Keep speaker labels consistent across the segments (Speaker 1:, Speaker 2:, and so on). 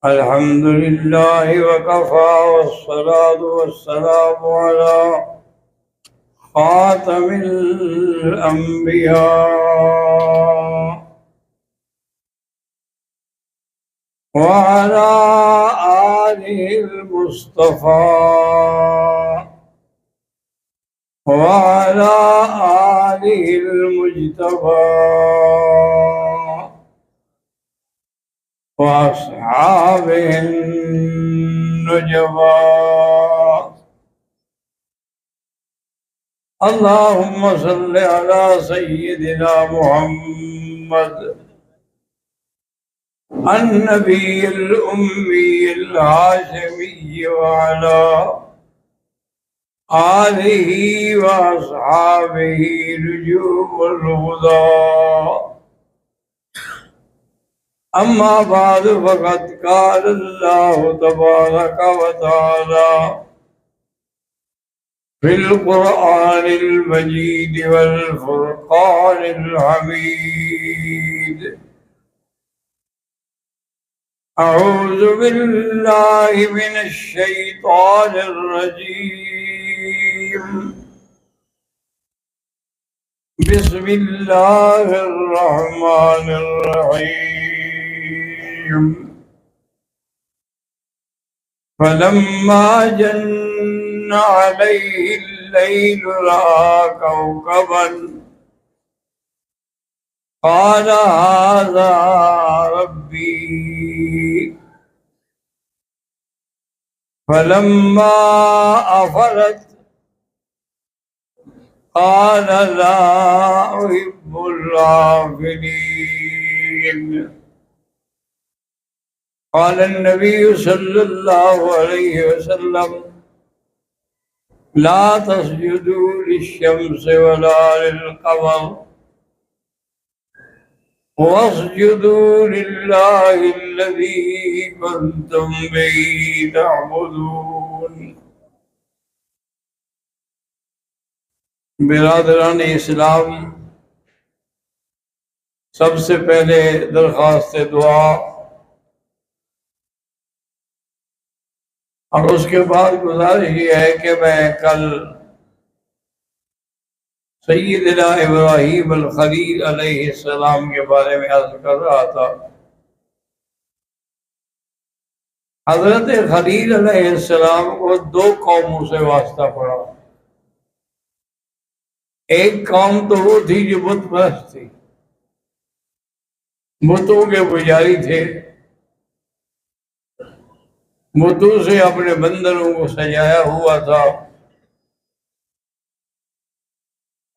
Speaker 1: الحمد لله وكفى والصلاة والسلام على خاتم الأنبياء وعلى آله المصطفى وعلى آله المجتبى وأصحابه النجبى. اللهم صل على سيدنا محمد النبي الأمي الهاشمي وعلى آله وأصحابه نجوم الهدى. أما بعد فقد قال الله تبارك وتعالى في القرآن المجيد والفرقان الحميد: أعوذ بالله من الشيطان الرجيم. بسم الله الرحمن الرحيم. فلما جن عليه الليل رأى كوكبا قال هذا ربي. فلما أفلت قال لا أحب الآفلين. قال النبي صلى الله عليه وسلم: لا تسجدوا للشمس ولا للقمر واسجدوا لله الذي كنتم به تعبدون. برادران اسلام، سب سے پہلے درخواست دعا اور اس کے بعد گزارش یہ ہے کہ میں کل سیدنا ابراہیم الخلیل علیہ السلام کے بارے میں عرض کر رہا تھا. حضرت خلیل علیہ السلام کو دو قوموں سے واسطہ پڑا. ایک قوم تو وہ تھی جو بت پرست تھی، بتوں کے پجاری تھے، بتوں سے اپنے بندروں کو سجایا ہوا تھا.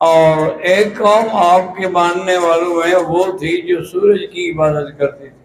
Speaker 1: اور ایک قوم آپ کے ماننے والوں میں وہ تھی جو سورج کی عبادت کرتی تھی.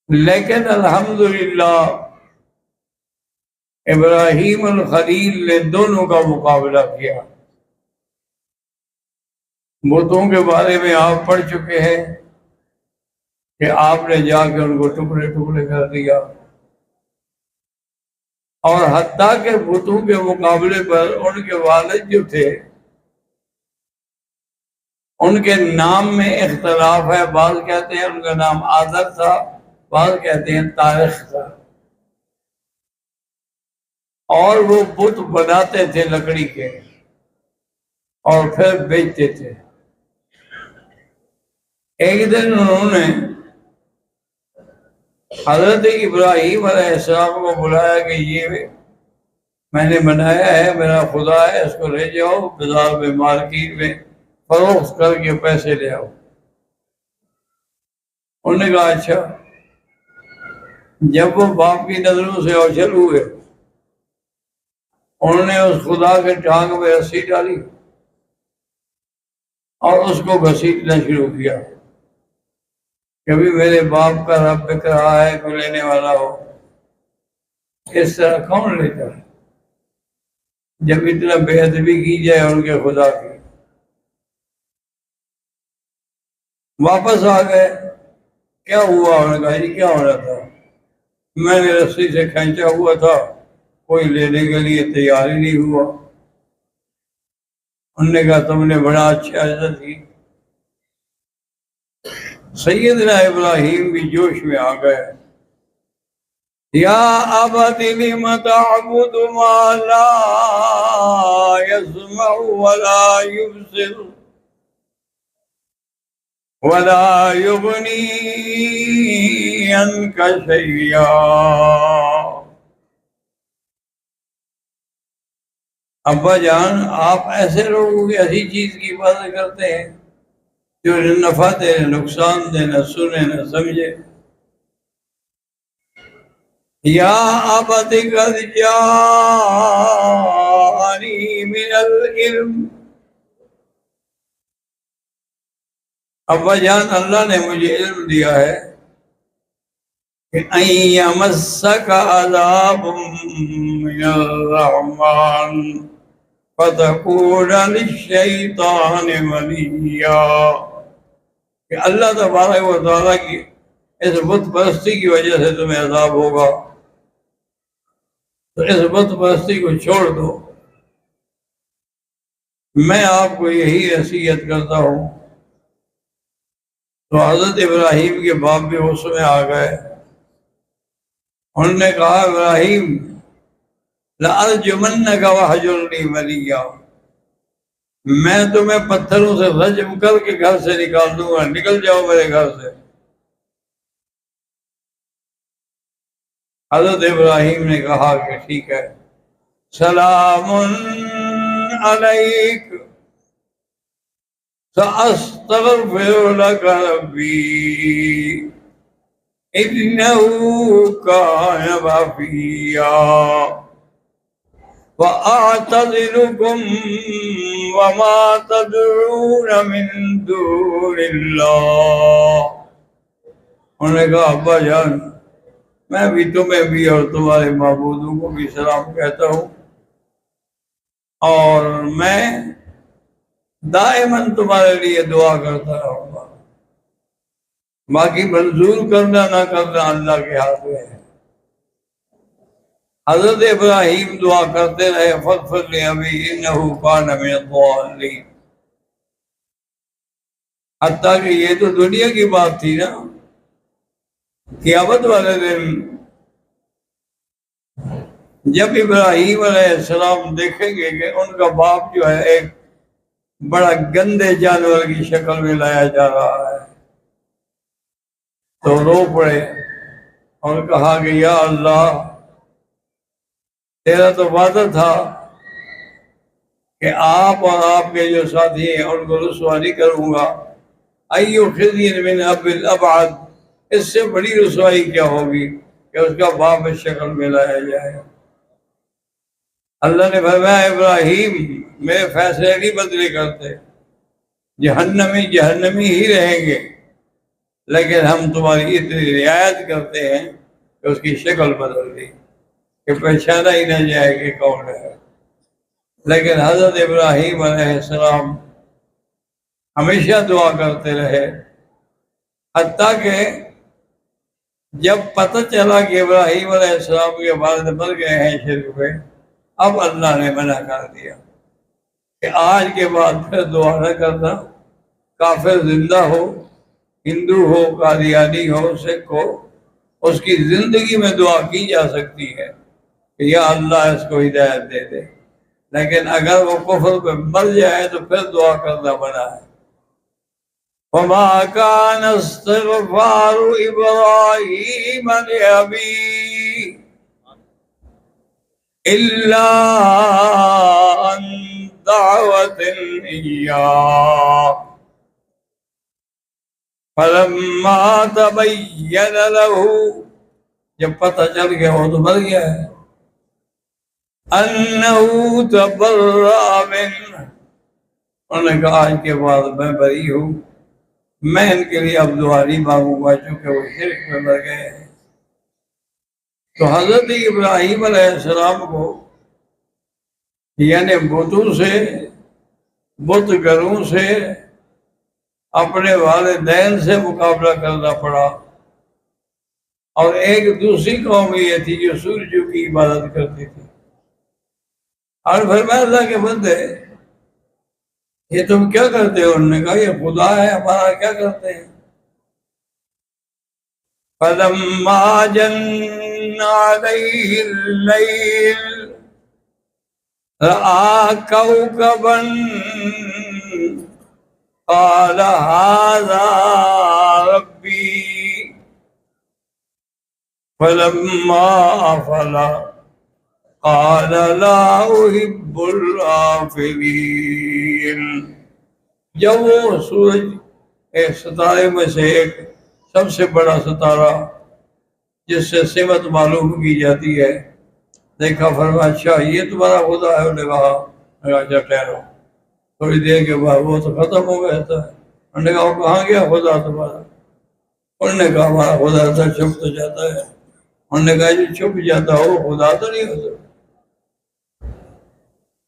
Speaker 1: لیکن الحمدللہ ابراہیم الخلیل نے دونوں کا مقابلہ کیا. بتوں کے بارے میں آپ پڑھ چکے ہیں کہ آپ نے جا کے ان کو ٹکڑے ٹکڑے کر دیا، اور حتیٰ کہ بتوں کے مقابلے پر ان کے والد جو تھے ان کے نام میں اختلاف ہے. بعض کہتے ہیں ان کا نام آذر تھا، بعض کہتے ہیں طارق تھا. اور وہ بت بناتے تھے لکڑی کے اور پھر بیچتے تھے. ایک دن انہوں نے حضرت ابراہیم علیہ السلام کو بلایا کہ یہ میں نے بنایا ہے، میرا خدا ہے، اس کو لے جاؤ بازار میں، مارکیٹ میں فروخت کر کے پیسے لے آؤ. انہوں نے کہا اچھا. جب وہ باپ کی نظروں سے اوجھل ہوئے، انہوں نے اس خدا کے ٹانگ میں رسی ڈالی اور اس کو گھسیٹنا شروع کیا. کبھی میرے باپ کا رب بک رہا ہے، کوئی لینے والا ہو. اس طرح کون لیتا ہے جب اتنا بے ادبی کی جائے ان کے خدا کی. واپس آ گئے. کیا ہوا؟ انہوں نے کہا جی کیا ہو رہا تھا؟ میں نے رسی سے کھینچا ہوا تھا، کوئی لینے کے لیے تیار ہی نہیں ہوا. انہوں نے کہا تم نے بڑا اچھا عزت کی۔ سیدنا ابراہیم بھی جوش میں آ گئے، یا ابت لم تعبد ما لا يسمع ولا يبصر ولا يغني عنك شيئا۔ ابا جان، آپ ایسے لوگوں کی ایسی چیز کی عبادت کرتے ہیں جو نہ نفع دے نہ نقصان دے، نہ سنے نہ سمجھے۔ یا ابت قد جاءنی من العلم، ابا جان اللہ نے مجھے علم دیا ہے کہ ان یمسک عذاب من الرحمن فتکون للشیطان ولیا، کہ اللہ تبارک و تعالیٰ کی اس بت پرستی کی وجہ سے تمہیں عذاب ہوگا، تو اس بت پرستی کو چھوڑ دو۔ میں آپ کو یہی نصیحت کرتا ہوں۔ تو حضرت ابراہیم کے باپ بھی اس میں آ گئے، انہوں نے کہا ابراہیم لَأَرْجُمَنَّكَ وَاهْجُرْنِي مَلِيًّا، میں تمہیں پتھروں سے رجم کر کے گھر سے نکال دوں گا، نکل جاؤ میرے گھر سے۔ حضرت ابراہیم نے کہا کہ ٹھیک ہے، سلام علیک سأستغفر لك ربي إنه كان غفيا وأعتزلكم وما تدعون من دون الله۔ انہوں نے کہا ابا جان، میں بھی تمہیں بھی اور تمہارے معبودوں کو بھی سلام کہتا ہوں، اور میں دائماً تمہارے لیے دعا کرتا رہوں گا، باقی منظور کرنا نہ کرنا اللہ کے ہاتھ میں ہے۔ حضرت ابراہیم دعا کرتے رہے فاغفر لأبی انہ کان من الضالین، حتیٰ کہ یہ تو دنیا کی بات تھی نا، قیامت والے دن جب ابراہیم علیہ السلام دیکھیں گے کہ ان کا باپ جو ہے ایک بڑا گندے جانور کی شکل میں لایا جا رہا ہے، تو رو پڑے اور کہا کہ یا اللہ، تیرا تو وعدہ تھا کہ آپ اور آپ کے جو ساتھی ہیں ان کو رسوا نہیں کروں گا، ایو خزی من اب الابعد، اس سے بڑی رسوائی کیا ہوگی کہ اس کا باپ اس شکل میں لایا جائے۔ اللہ نے فرمایا ابراہیم میرے فیصلے نہیں بدلے کرتے، جہنمی ہی رہیں گے، لیکن ہم تمہاری اتنی رعایت کرتے ہیں کہ اس کی شکل بدل دی کہ پہچانا ہی نہ جائے کہ کون ہے۔ لیکن حضرت ابراہیم علیہ السلام ہمیشہ دعا کرتے رہے، حتیٰ کہ جب پتہ چلا کہ ابراہیم علیہ السلام کے والد مر گئے ہیں شرک میں، اب اللہ نے منع کر دیا کہ آج کے بعد پھر دعا نہ کرنا، کافر زندہ ہو، ہندو ہو، قادیانی ہو، سکھ ہو، اس کی زندگی میں دعا کی جا سکتی ہے کہ یا اللہ اس کو ہدایت دے دے، لیکن اگر وہ کفر پہ مر جائے تو پھر دعا کرنا منع ہے۔ وَمَا كَانَ اسْتِغْفَارُ إِبْرَاهِيمَ لِأَبِيهِ إِلَّا عَن دَعْوَةٍ إِيَّاهُ فَلَمَّا تَبَيَّنَ لَهُ، جب پتہ چل گیا وہ تو مر گیا ہے، أَنَّهُ تَبَرَّأَ مِنْهُ، انہوں نے کہا آج کے بعد میں بری ہوں، میں ان کے لیے اب دعا نہیں مانگوں گا چونکہ وہ شرک میں مر گئے ہیں۔ تو حضرت ابراہیم علیہ السلام کو یعنی بتوں سے، بت گھروں سے، اپنے والدین سے مقابلہ کرنا پڑا، اور ایک دوسری قوم یہ تھی جو سورجوں کی عبادت کرتی تھی۔ اور فرمایا اللہ کے بندے، یہ تم کیا کرتے ہو؟ انہوں نے کہا یہ خدا ہے ہمارا، کیا کرتے ہیں؟ فَلَمَّا جَنَّ عَلَيْهِ اللَّيْلُ رَأَىٰ كَوْكَبًا قَالَ هَٰذَا رَبِّي فَلَمَّا أَفَلَ قَالَ لَا أُحِبُّ الْآفِلِينَ۔ جب وہ سورج ایک ستارے میں سے ایک سب سے بڑا ستارہ جس سے سمت معلوم کی جاتی ہے دیکھا، فرمایا اچھا یہ تمہارا خدا ہے؟ انہوں نے کہا اچھا ٹھہرو، تھوڑی دیر کے بعد وہ تو ختم ہو گیا تھا۔ انہوں نے کہا وہ کہاں گیا خدا تمہارا؟ انہوں نے کہا ہمارا خدا تھا چھپ تو جاتا ہے۔ انہوں نے کہا جو چھپ جاتا ہو خدا تو نہیں ہوتا۔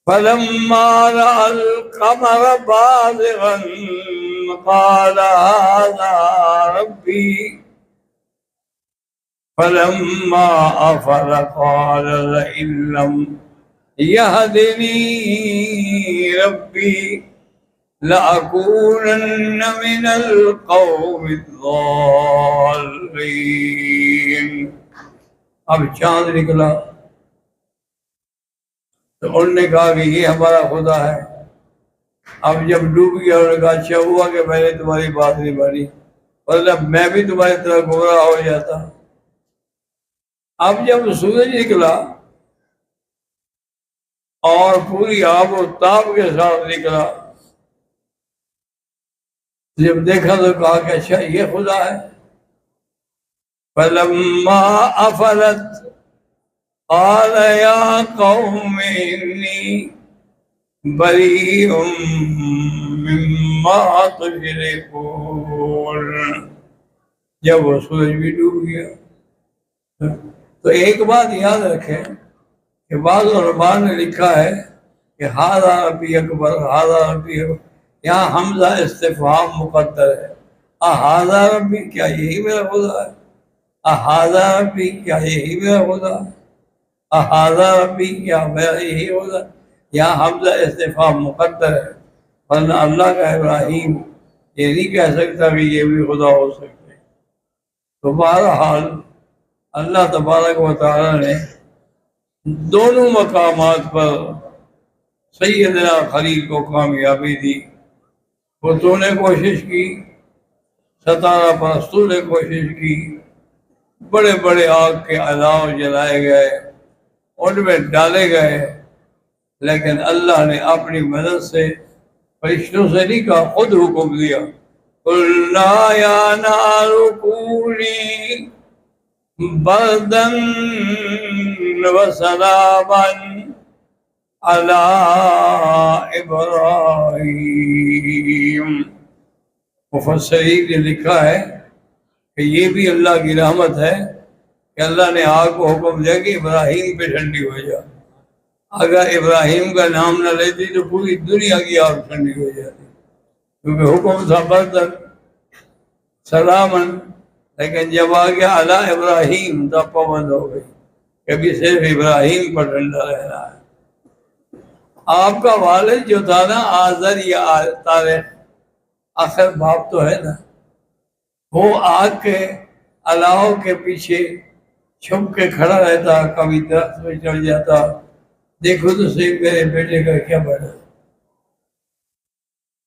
Speaker 1: فَلَمَّا رَأَى الْقَمَرَ بَازِغًا قَالَ هَٰذَا رَبِّي فَلَمَّا أَفَلَ قَالَ لَئِن لَّمْ يَهْدِنِي رَبِّي لَأَكُونَنَّ مِنَ الْقَوْمِ الضَّالِّينَ۔ اب چاند نکلا تو انہوں نے کہا کہ یہ ہمارا خدا ہے۔ اب جب ڈوب گیا انہوں نے کہا اچھا ہوا کہ میں نے تمہاری بات نہیں مانی، ورنہ میں بھی تمہاری طرح گمراہ ہو جاتا۔ اب جب سورج نکلا اور پوری آب و تاب کے ساتھ نکلا، جب دیکھا تو کہا کہ اچھا یہ خدا ہے۔ فَلَمَّا أَفَلَتْ قَالَ يَا قَوْمِ إِنِّي بَرِيءٌ مِّمَّا تُشْرِكُونَ۔ جب وہ سورج بھی ڈوب گیا تو ایک بات یاد رکھیں کہ بعض علماء نے لکھا ہے کہ ھذا ربی اکبر، ھذا ربی اکبر، یہاں حمزہ استفہام مقدر ہے۔ ھذا ربی، کیا یہی میرا خدا ہے؟ ھذا ربی، کیا یہی میرا خدا ہے؟ ھذا ربی، کیا میرا یہی خدا؟ یہاں حمزہ استفہام مقدر ہے، ورنہ اللہ کا ابراہیم یہ نہیں کہہ سکتا کہ یہ بھی خدا ہو سکتے۔ تو بہرحال اللہ تبارک و تعالی نے دونوں مقامات پر سیدنا خلیل کو کامیابی دی۔ بتوں نے کوشش کی، ستارہ پرستوں نے کوشش کی، بڑے بڑے آگ کے الاؤ جلائے گئے، ان میں ڈالے گئے، لیکن اللہ نے اپنی مدد سے، فرشتوں سے نہیں کہا، خود حکم دیا، قُلْنَا يَا نَارُ كُونِي بَرْدًا وَسَلَامًا عَلَىٰ إِبْرَاہِيمَ۔ مفسرین نے لکھا ہے کہ یہ بھی اللہ کی رحمت ہے کہ اللہ نے آگ کو حکم دیا کہ ابراہیم پہ ٹھنڈی ہو جائے۔ اگر ابراہیم کا نام نہ لیتی تو پوری دنیا کی آگ ٹھنڈی ہو جاتی، کیونکہ حکم تھا بردن سلامن، لیکن جب آ گیا علی ابراہیم تب پابند ہو گئی، کبھی صرف ابراہیم پر ٹھنڈا رہنا ہے۔ آپ کا والد جو تھا نا آذر یا طارق، آخر باپ تو ہے نا، وہ آگ کے الاؤ کے پیچھے چھپ کے کھڑا رہتا، کبھی درخت میں چڑھ جاتا، دیکھو تو صحیح میرے بیٹے کا کیا بنا۔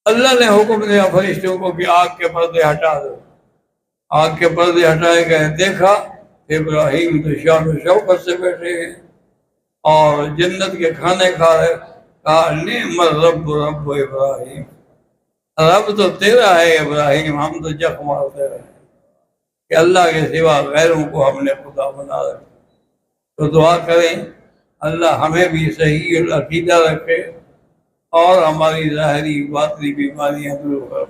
Speaker 1: اللہ نے حکم دیا فرشتوں کو کہ آگ کے پردے ہٹا دو، آگ کے پردے ہٹائے گئے، دیکھا ابراہیم تو شان و شوکت سے بیٹھے ہیں اور جنت کے کھانے کھا رہے۔ کہا نعم الرب رب ابراہیم، رب تو تیرا ہے ابراہیم، ہم تو جخ مارتے رہے کہ اللہ کے سوا غیروں کو ہم نے خدا بنا رکھا۔ تو دعا کریں اللہ ہمیں بھی صحیح عقیدہ رکھے اور ہماری ظاہری باطنی بیماریاں دور کر۔